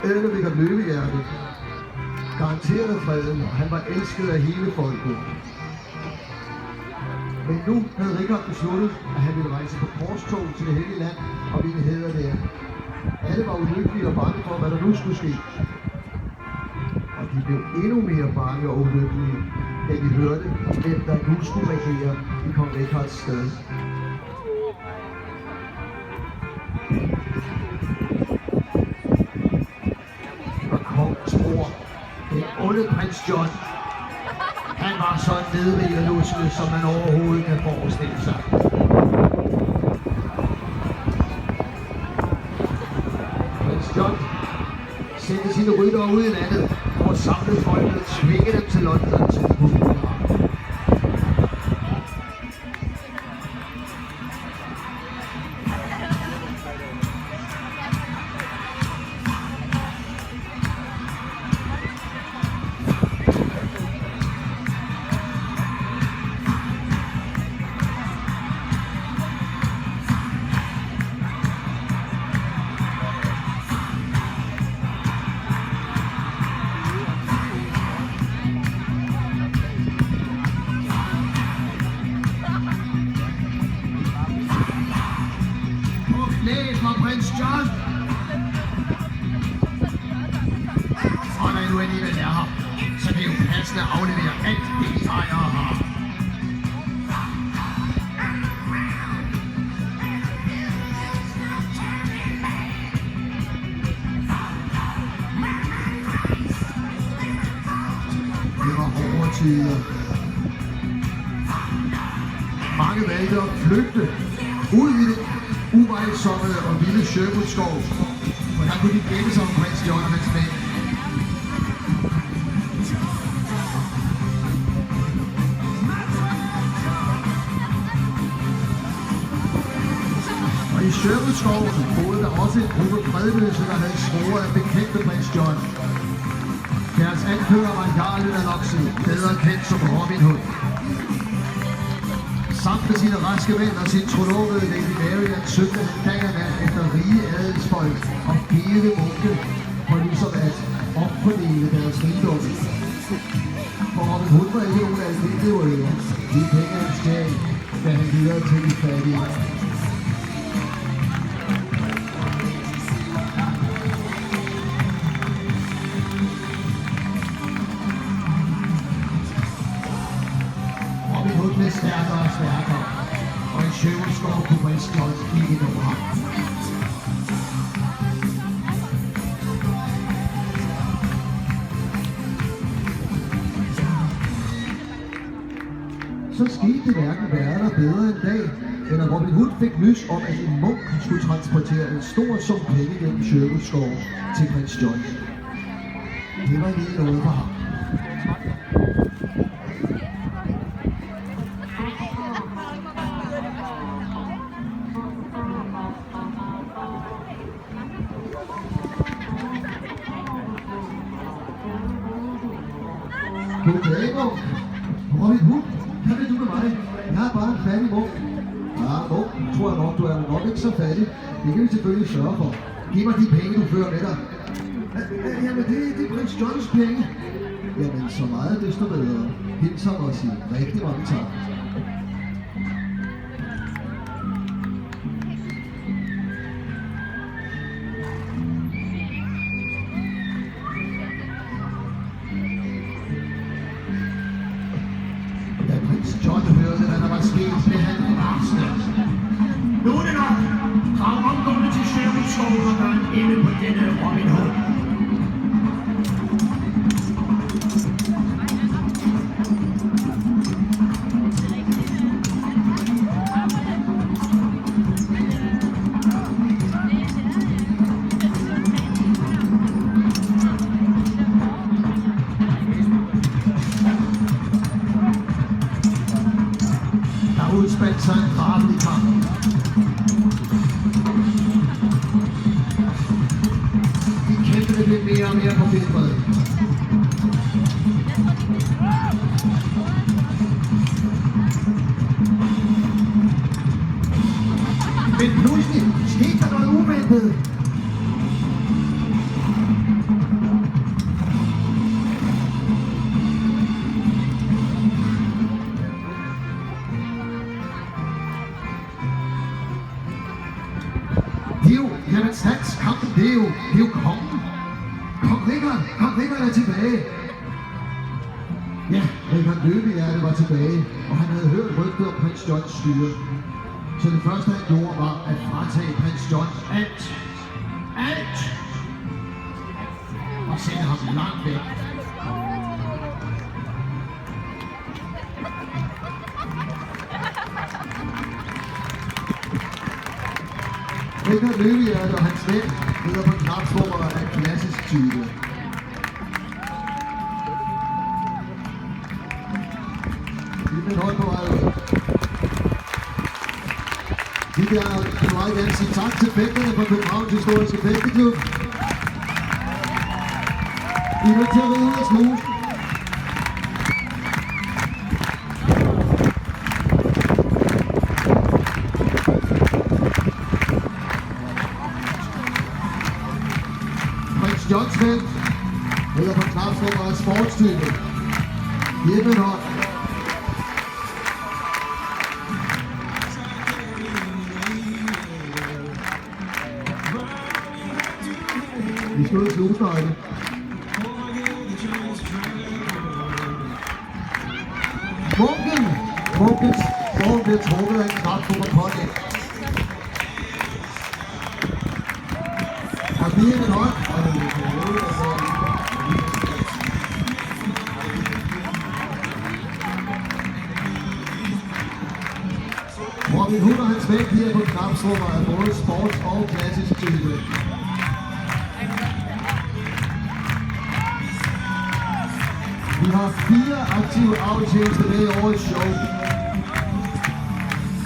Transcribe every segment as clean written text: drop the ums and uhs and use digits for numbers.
Eddervikker Løvehjerte. Garanteret freden, og han var elsket af hele folket. Men nu havde Richard besluttet, at han ville rejse på korstog til det hellige land og ville hæder der. Alle var ulykkelige og bange for, hvad der nu skulle ske. Og de blev endnu mere bange og ulykkelige, da de hørte, hvem der nu skulle regere i kong Richards sted. Og kongens bror, den onde prins John, han var så nedrig og lusket, som man overhovedet kan forestille sig. Prins John sendte sine ryttere ud i landet for at samle folket og tvinge dem til London til de kunne. Læg for prins John! Og når I nu alligevel er her, så kan I jo passende aflevere alt det, I ejer her. Det var hårde tider. Mange valgte at flygte ud i det uvejsomme og vilde Sherwoodskov, for der kunne de gemme sig om prins John og hans mænd. Og i Sherwoodskov boede der også en gruppe fredløse, der havde svoret at bekæmpe prins John. Deres anfører var Jarl Loxley, bedre kendt som Robin Hood. Samt med sine raske mænd og sin trolovede Lady Marian søgte han dag og nat efter rige adelsfolk og hele munke for ligesom at omfordele deres rigdom. For Robin Hood var ikke nogen almindelige røver. De penge han stjal, da han videre til de fattige. Robin Hood blev stærkere og stærkere, og i Sherwoodskov kunne prins John ikke nå ham. Så skete det hverken værre eller bedre en dag, end at Robin Hood fik nys om, at en munk skulle transportere en stor sum penge gennem Sherwoodskov til prins John. Det var lige noget for ham. Goddag, munk. Robin Hood, hvad vil du med mig? Jeg er bare en fattig munk. Ja, munk, tror jeg nok, du er nok ikke så fattig. Det kan vi selvfølgelig sørge for. Giv mig de penge, du fører med dig. Jamen, det er prins Johns penge. Jamen, så meget desto bedre. Hils ham og sig rigtig mange tak. Da prins John hørte, hvad der var sket, blev han rasende. Nu er det nok! Drag omgående til Sherwoodskov og gør en ende på denne Robin Hood. Der udspandt sig en drabelig kamp. De kæmpede blev mere og mere forbedret. Men pludselig skete der noget uventet. Jamen standskampen, det er jo kongen. Kong Richard er tilbage. Ja, Richard Løvehjerte var tilbage, og han havde hørt rygtet om prins Johns styre. Så det første han gjorde var at fratage prins John alt. Og sende ham langt væk. Richard Løvehjerte og hans ven hedder på knapsvogner af klassisk type. Vi er højt på vej ud. Vi vil meget gerne sige tak til fægterne fra Københavns Historiske Fægteklub. I er nødt til at ride ud af slusen. Prins Johns ven hedder på knapsvogner af sportstype. Giv dem en hånd. Vi skal ud i slusenøjne. Munkens form bliver trukket af en knap på pålæg. Og giver en hånd. Robin Hood og hans vægt her på Knapsrummer er både sports- og klassisk type. Vi har 4 aktive aftjenester med i årets show.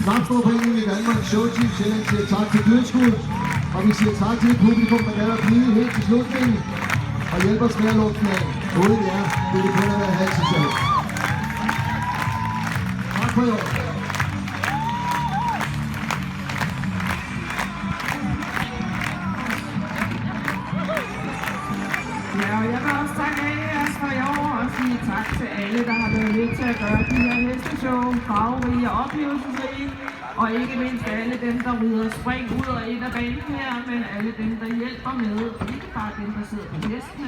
Knapsrummerforeningen i Danmark, Showteam Sjælland siger tak til Dødskud, og vi siger tak til publikum, der gad at blive helt til slutningen og hjælpe os med at lukke den af. Uden jer, det vil kun have været halvt til sjov. Tak for i år. Ja, og jeg vil også takke jer for i år og sige tak til alle, der har været med til at gøre de her hesteshow farverige og oplevelsesrige. Og ikke mindst alle dem, der rydder spring ud og ind af banen her, men alle dem, der hjælper med. Ikke bare dem, der sidder på hestene.